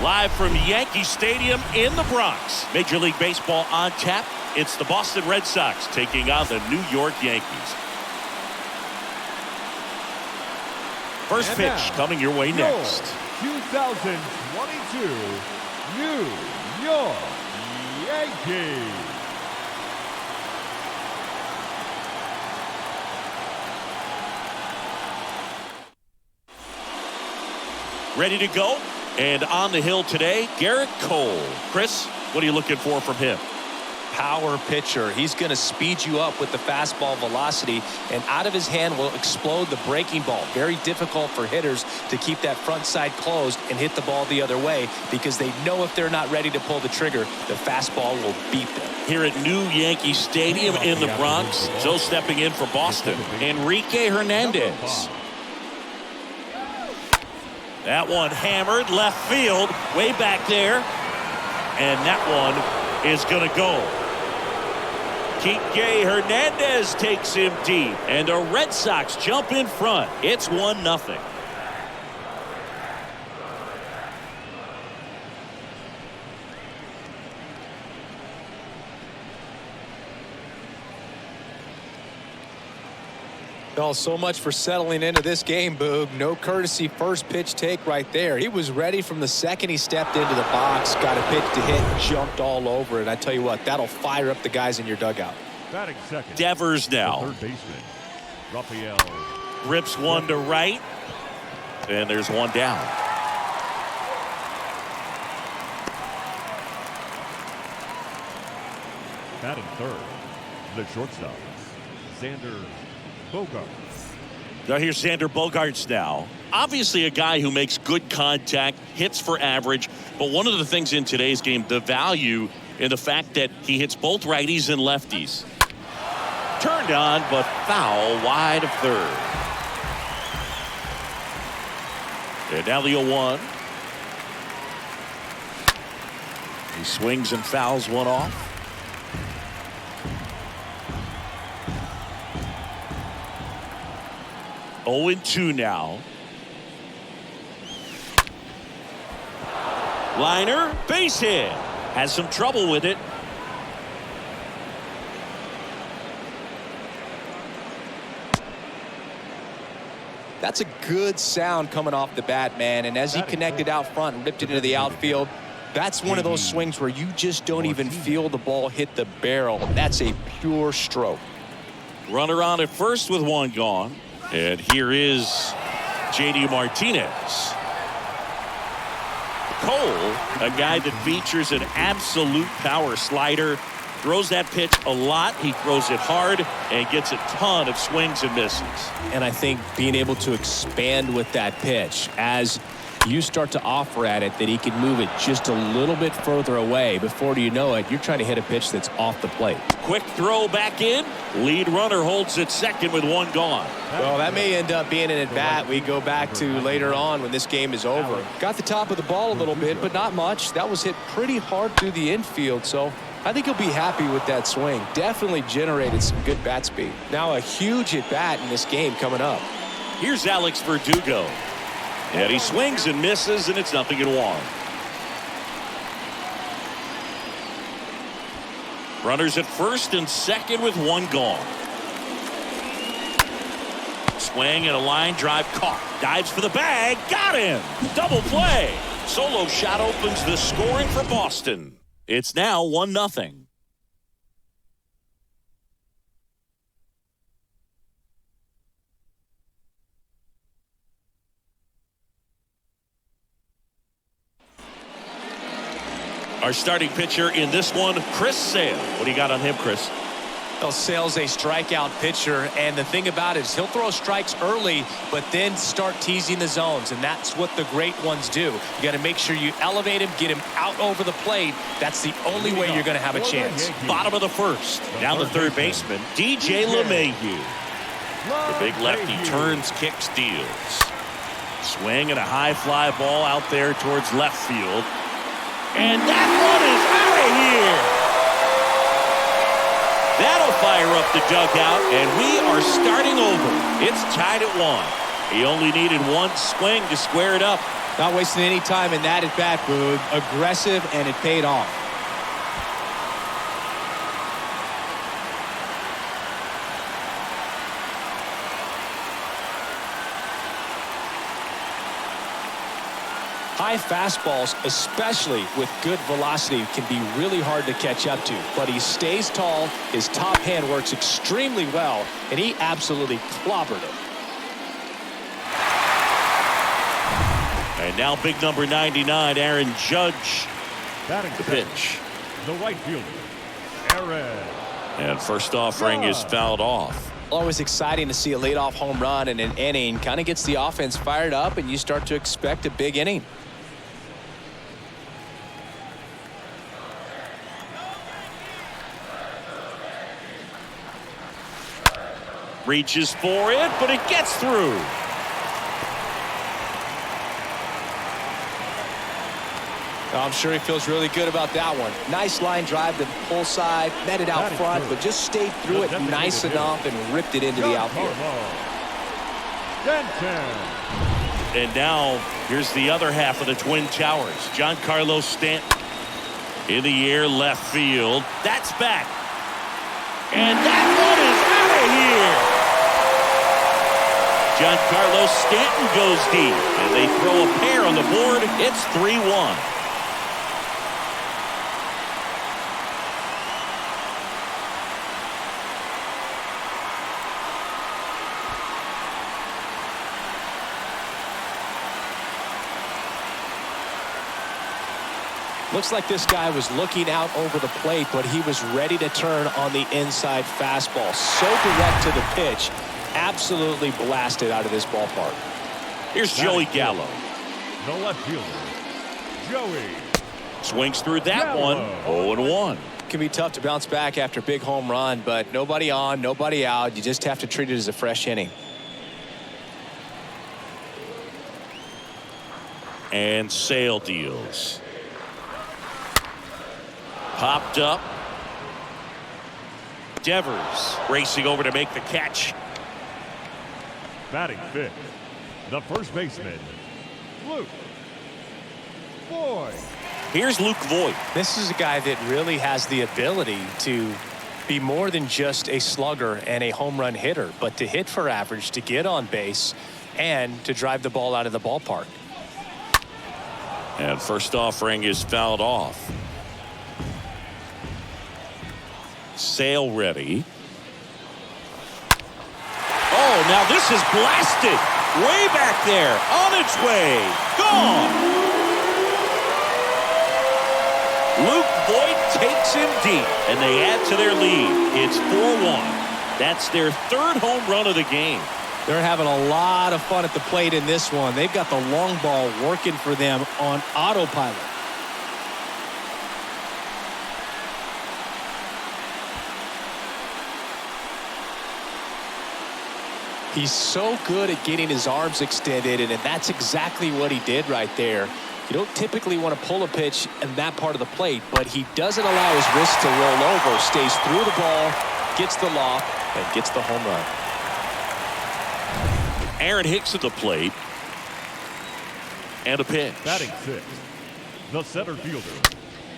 Live from Yankee Stadium in the Bronx. Major League Baseball on tap. It's the Boston Red Sox taking on the New York Yankees. First and pitch coming your way next. 2022 New York Yankees. Ready to go. And on the hill today, Garrett Cole. Chris, what are you looking for from him? Power pitcher. He's going to speed you up with the fastball velocity, and out of his hand will explode the breaking ball. Very difficult for hitters to keep that front side closed and hit the ball the other way, because they know if they're not ready to pull the trigger, the fastball will beat them. Here at New Yankee Stadium in the Bronx, so stepping in for Boston, Enrique Hernandez. That one hammered left field, way back there. And that one is going to go. Enrique Hernandez takes him deep. And the Red Sox jump in front. It's 1-0. Oh, so much for settling into this game, Boog. No courtesy first pitch take right there. He was ready from the second he stepped into the box, got a pitch to hit, jumped all over it. I tell you what, that'll fire up the guys in your dugout. Batting second. Devers now. Third baseman, Rafael. Rips one to right. And there's one down. Batting third, the shortstop, Xander Bogaerts. Now here's Xander Bogaerts now. Obviously a guy who makes good contact, hits for average, but one of the things in today's game, the value in the fact that he hits both righties and lefties. Turned on, but foul wide of third. And now the 0-1. He swings and fouls one off. 0-2 now. Liner, base hit. Has some trouble with it. That's a good sound coming off the bat, man. And as he connected out front and ripped it into the outfield, that's one of those swings where you just don't even feel the ball hit the barrel. That's a pure stroke. Runner on at first with one gone. And here is J.D. Martinez. Cole, a guy that features an absolute power slider, throws that pitch a lot. He throws it hard and gets a ton of swings and misses. And I think being able to expand with that pitch as you start to offer at it, that he can move it just a little bit further away. Before you know it, you're trying to hit a pitch that's off the plate. Quick throw back in. Lead runner holds at second with one gone. Well, that may end up being an at-bat we go back to later on when this game is over. Got the top of the ball a little bit, but not much. That was hit pretty hard through the infield, so I think he'll be happy with that swing. Definitely generated some good bat speed. Now a huge at-bat in this game coming up. Here's Alex Verdugo. And he swings and misses, and it's 0-1. Runners at first and second with one gone. Swing and a line drive caught. Dives for the bag. Got him. Double play. Solo shot opens the scoring for Boston. It's now 1-0. Our starting pitcher in this one, Chris Sale. What do you got on him, Chris? Well, Sale's a strikeout pitcher, and the thing about it is he'll throw strikes early, but then start teasing the zones, and that's what the great ones do. You got to make sure you elevate him, get him out over the plate. That's the only way you're going to have a chance. Bottom of the first. Now the third baseman, DJ LeMahieu. The big lefty turns, kicks, deals. Swing and a high fly ball out there towards left field. And that one is out of here. That'll fire up the dugout, and we are starting over. It's tied at 1. He only needed one swing to square it up. Not wasting any time in that at-bat, Boog. Aggressive, and it paid off. High fastballs, especially with good velocity, can be really hard to catch up to. But he stays tall, his top hand works extremely well, and he absolutely clobbered it. And now big number 99, Aaron Judge. Batting The pitch. The right fielder, Aaron. And first offering is fouled off. Always exciting to see a leadoff home run in an inning. Kind of gets the offense fired up, and you start to expect a big inning. Reaches for it, but it gets through. I'm sure he feels really good about that one. Nice line drive to the pull side, met it out front, but just stayed through it nice enough and ripped it into the outfield. And now here's the other half of the Twin Towers. Giancarlo Stanton in the air, left field. That's back. And that one is out of here. Giancarlo Stanton goes deep, and they throw a pair on the board. It's 3-1. Looks like this guy was looking out over the plate, but he was ready to turn on the inside fastball. So direct to the pitch. Absolutely blasted out of this ballpark. Here's Joey Gallo. The left fielder, Joey. Swings through that one. 0-1. It can be tough to bounce back after a big home run, but nobody on, nobody out. You just have to treat it as a fresh inning. And Sale deals. Popped up. Devers racing over to make the catch. Batting fifth, the first baseman, Luke Voit. Here's Luke Voit. This is a guy that really has the ability to be more than just a slugger and a home run hitter, but to hit for average, to get on base, and to drive the ball out of the ballpark. And first offering is fouled off. Sale ready. Oh, now this is blasted. Way back there. On its way. Gone. Luke Voit takes him deep, and they add to their lead. It's 4-1. That's their third home run of the game. They're having a lot of fun at the plate in this one. They've got the long ball working for them on autopilot. He's so good at getting his arms extended, and that's exactly what he did right there. You don't typically want to pull a pitch in that part of the plate, but he doesn't allow his wrist to roll over, stays through the ball, gets the loft, and gets the home run. Aaron Hicks at the plate. And a pitch. Batting sixth, the center fielder,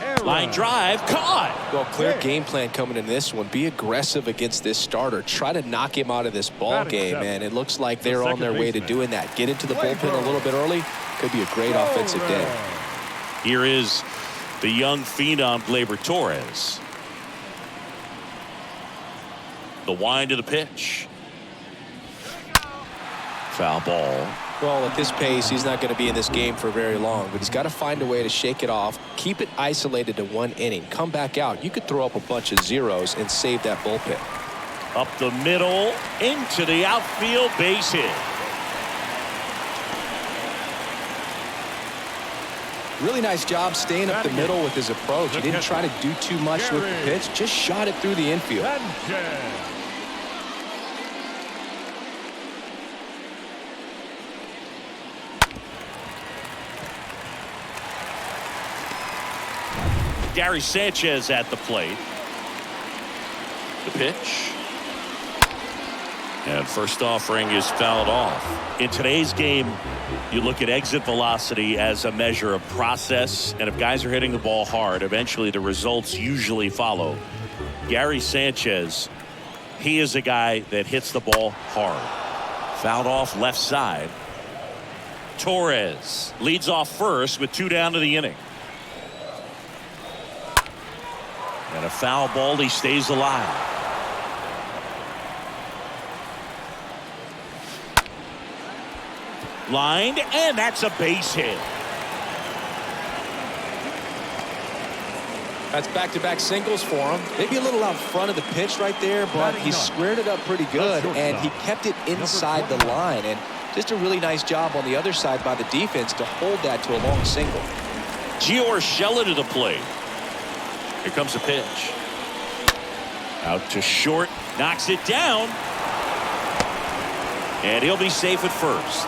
Aaron. Line drive, caught. Well, clear game plan coming in this one. Be aggressive against this starter. Try to knock him out of this ball game, and it looks like they're on their way to doing that. Get into the bullpen a little bit early. Could be a great offensive day. Here is the young phenom, Gleyber Torres. The wind of the pitch. Foul ball. Well, at this pace, he's not going to be in this game for very long, but he's got to find a way to shake it off, keep it isolated to one inning, come back out. You could throw up a bunch of zeros and save that bullpen. Up the middle, into the outfield, base hit. Really nice job staying up the middle with his approach. He didn't try to do too much with the pitch, just shot it through the infield. Gary Sanchez at the plate. The pitch. And first offering is fouled off. In today's game, you look at exit velocity as a measure of process, and if guys are hitting the ball hard, eventually the results usually follow. Gary Sanchez, he is a guy that hits the ball hard. Fouled off left side. Torres leads off first with 2 down to the inning. And a foul ball, he stays alive. Lined, and that's a base hit. That's back-to-back singles for him. Maybe a little out front of the pitch right there, but he squared it up pretty good, and he kept it inside the line. And just a really nice job on the other side by the defense to hold that to a long single. Gio Urshela to the plate. Here comes a pitch. Out to short, knocks it down. And he'll be safe at first.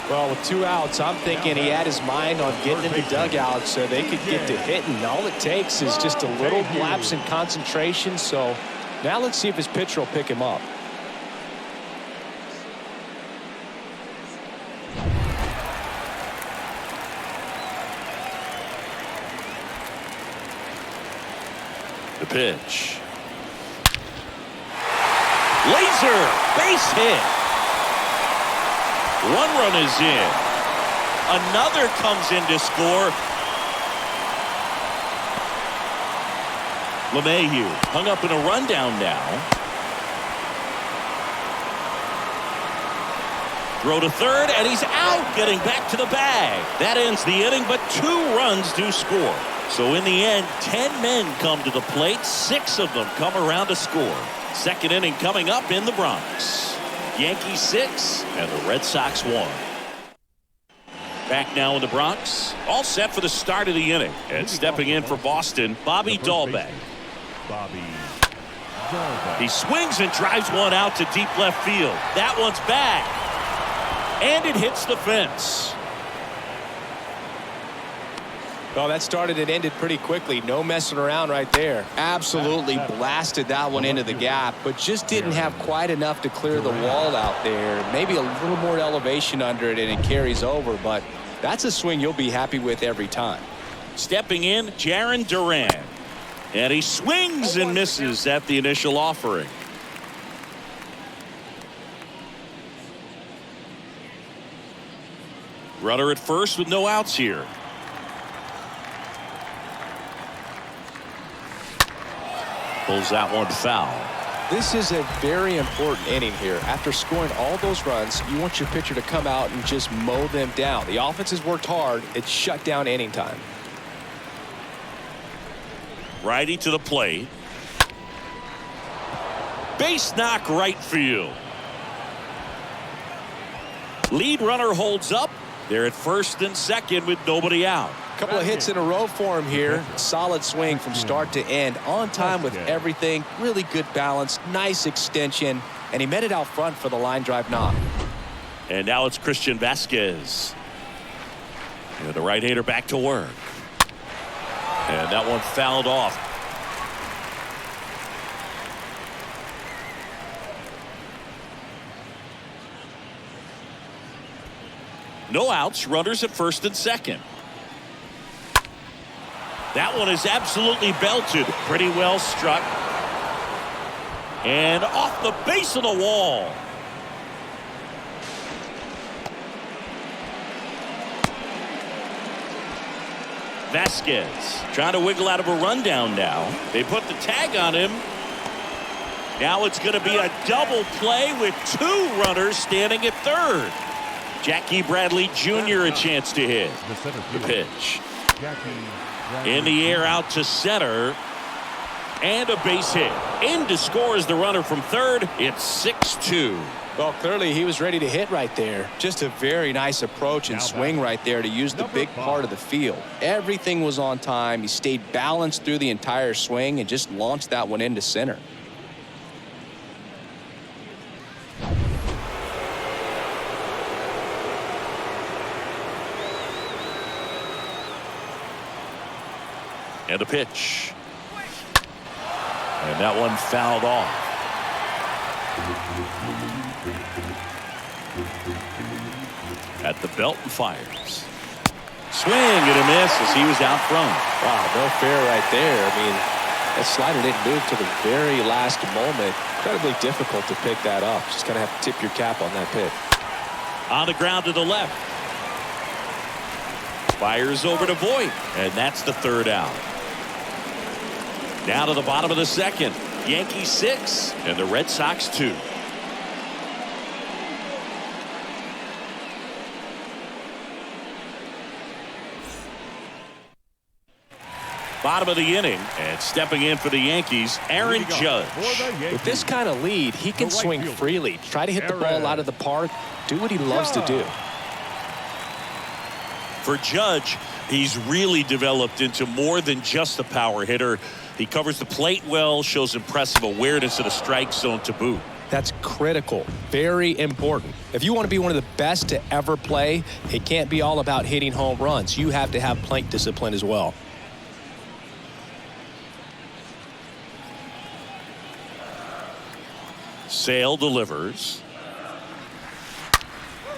Well, with 2 outs, I'm thinking he had his mind on getting in the dugout so they could get to hitting. All it takes is just a little lapse in concentration. So now let's see if his pitcher will pick him up. The pitch. Laser, base hit. 1 run is in. Another comes in to score. LeMahieu hung up in a rundown now. Throw to third, and he's out, getting back to the bag. That ends the inning, but 2 runs do score. So in the end, 10 men come to the plate. 6 of them come around to score. Second inning coming up in the Bronx. Yankees 6 and the Red Sox 1. Back now in the Bronx. All set for the start of the inning. And stepping in for Boston, Bobby Dahlbeck. He swings and drives one out to deep left field. That one's back. And it hits the fence. Well, that started and ended pretty quickly. No messing around right there. Absolutely blasted that one into the gap, but just didn't have quite enough to clear the wall out there. Maybe a little more elevation under it and it carries over, but that's a swing you'll be happy with every time. Stepping in, Jarren Duran. And he swings and misses at the initial offering. Runner at first with no outs here. Pulls that one foul. This is a very important inning here. After scoring all those runs, you want your pitcher to come out and just mow them down. The offense has worked hard. It's shut down inning time. Righty to the plate. Base knock right field. Lead runner holds up. They're at first and second with nobody out. Couple of hits in a row for him here. Solid swing from start to end. On time with everything. Really good balance. Nice extension. And he met it out front for the line drive knock. And now it's Christian Vasquez. And the right-hander back to work. And that one fouled off. No outs. Runners at first and second. That one is absolutely belted. Pretty well struck. And off the base of the wall. Vasquez trying to wiggle out of a rundown now. They put the tag on him. Now it's going to be a double play with 2 runners standing at third. Jackie Bradley Jr. a chance to hit. The pitch. In the air out to center. And a base hit. In to score is the runner from third. It's 6-2. Well, clearly he was ready to hit right there. Just a very nice approach and swing right there to use the big part of the field. Everything was on time. He stayed balanced through the entire swing and just launched that one into center. And a pitch. And that one fouled off. At the belt and fires. Swing and a miss as he was out front. Wow, no fair right there. I mean, that slider didn't move to the very last moment. Incredibly difficult to pick that up. Just going to have to tip your cap on that pitch. On the ground to the left. Fires over to Voit, and that's the third out. Now to the bottom of the second. Yankees 6 and the Red Sox 2. Bottom of the inning, and stepping in for the Yankees, Aaron Judge. With this kind of lead, he can swing freely, try to hit the ball out of the park, do what he loves to do. For Judge, he's really developed into more than just a power hitter. He covers the plate well, shows impressive awareness of the strike zone to boot. That's critical, very important. If you want to be one of the best to ever play, it can't be all about hitting home runs. You have to have plate discipline as well. Sale delivers.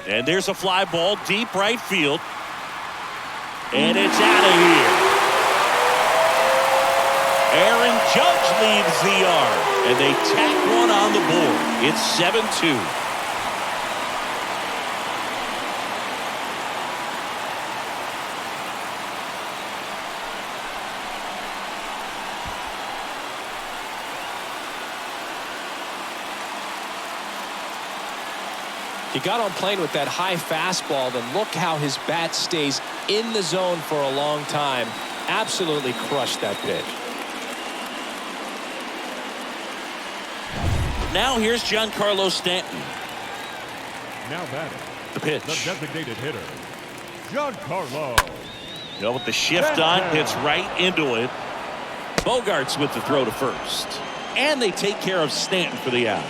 And there's a fly ball deep right field. And it's out of here. Aaron Judge leaves the yard. And they tack one on the board. It's 7-2. He got on plane with that high fastball, then look how his bat stays in the zone for a long time. Absolutely crushed that pitch. Now here's Giancarlo Stanton. Now batting. The pitch. The designated hitter, Giancarlo. With the shift on, hits right into it. Bogarts with the throw to first. And they take care of Stanton for the out.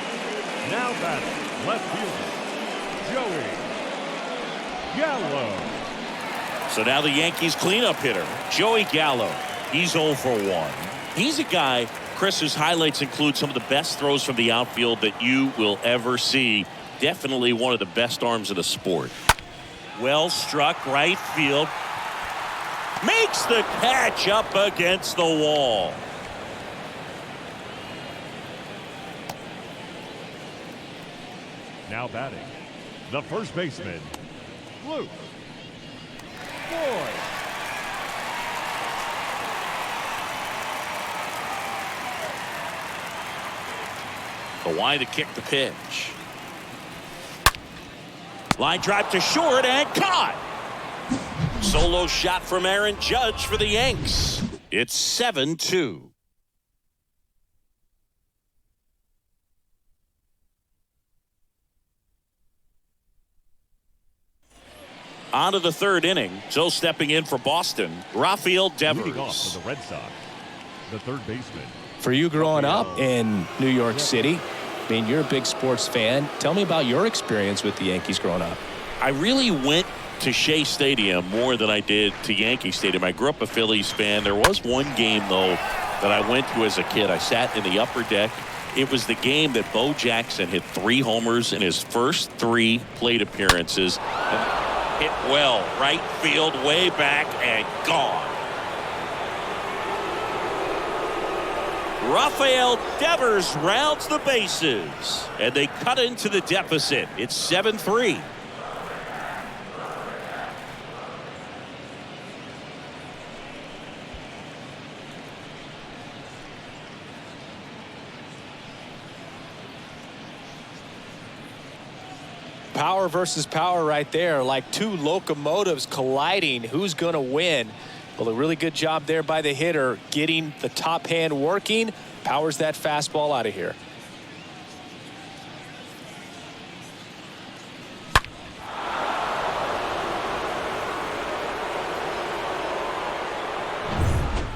Now batting, left fielder, Joey Gallo. So now the Yankees cleanup hitter, Joey Gallo. He's 0 for 1. He's a guy, Chris, whose highlights include some of the best throws from the outfield that you will ever see. Definitely one of the best arms of the sport. Well struck right field. Makes the catch up against the wall. Now batting, the first baseman, Luke Boyd. The wide to kick the pitch. Line drive to short and caught. Solo shot from Aaron Judge for the Yanks. It's 7-2. On to the third inning. So stepping in for Boston, Rafael Leading off Devers. for the Red Sox, the third baseman. For you growing up in New York City, I mean, you're a big sports fan. Tell me about your experience with the Yankees growing up. I really went to Shea Stadium more than I did to Yankee Stadium. I grew up a Phillies fan. There was one game, though, that I went to as a kid. I sat in the upper deck. It was the game that Bo Jackson hit 3 homers in his first 3 plate appearances. Hit well, right field, way back, and gone. Rafael Devers rounds the bases, and they cut into the deficit. It's 7-3. Power versus power right there, like 2 locomotives colliding. Who's going to win? Well, a really good job there by the hitter, getting the top hand working. Powers that fastball out of here.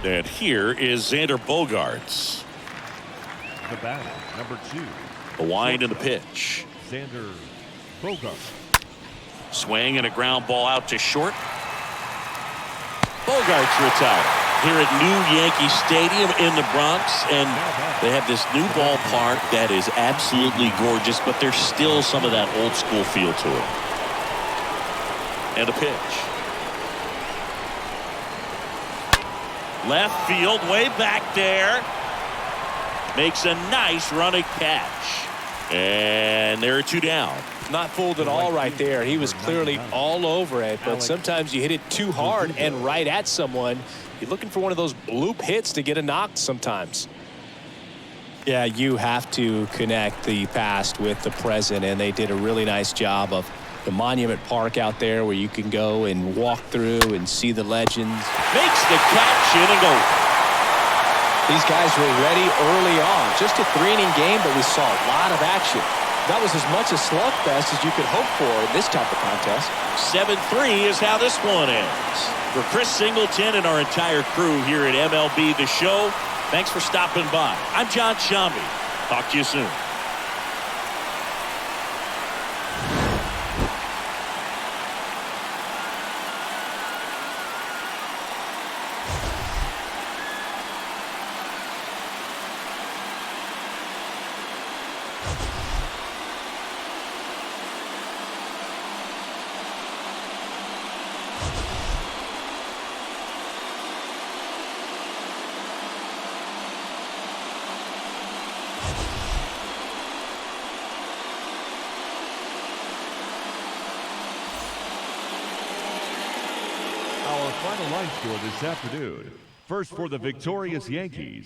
And here is Xander Bogaerts. The batter, number 2. The wind and the pitch. Xander Bogaerts. Swing and a ground ball out to short. Bogarts retired. here at New Yankee Stadium in the Bronx, and they have this new ballpark that is absolutely gorgeous, but there's still some of that old school feel to it. And a pitch. Left field, way back there. Makes a nice running catch. And there are 2 down. Not fooled at all right there. He was clearly all over it, but sometimes you hit it too hard and right at someone. You're looking for one of those bloop hits to get a knock sometimes. Yeah, you have to connect the past with the present, and they did a really nice job of the Monument Park out there where you can go and walk through and see the legends. Makes the catch in and go. These guys were ready early on. Just a 3-inning game, but we saw a lot of action. That was as much a slugfest as you could hope for in this type of contest. 7-3 is how this one ends. For Chris Singleton and our entire crew here at MLB The Show, thanks for stopping by. I'm John Shambi. Talk to you soon. Our final line score this afternoon. First for the victorious Yankees,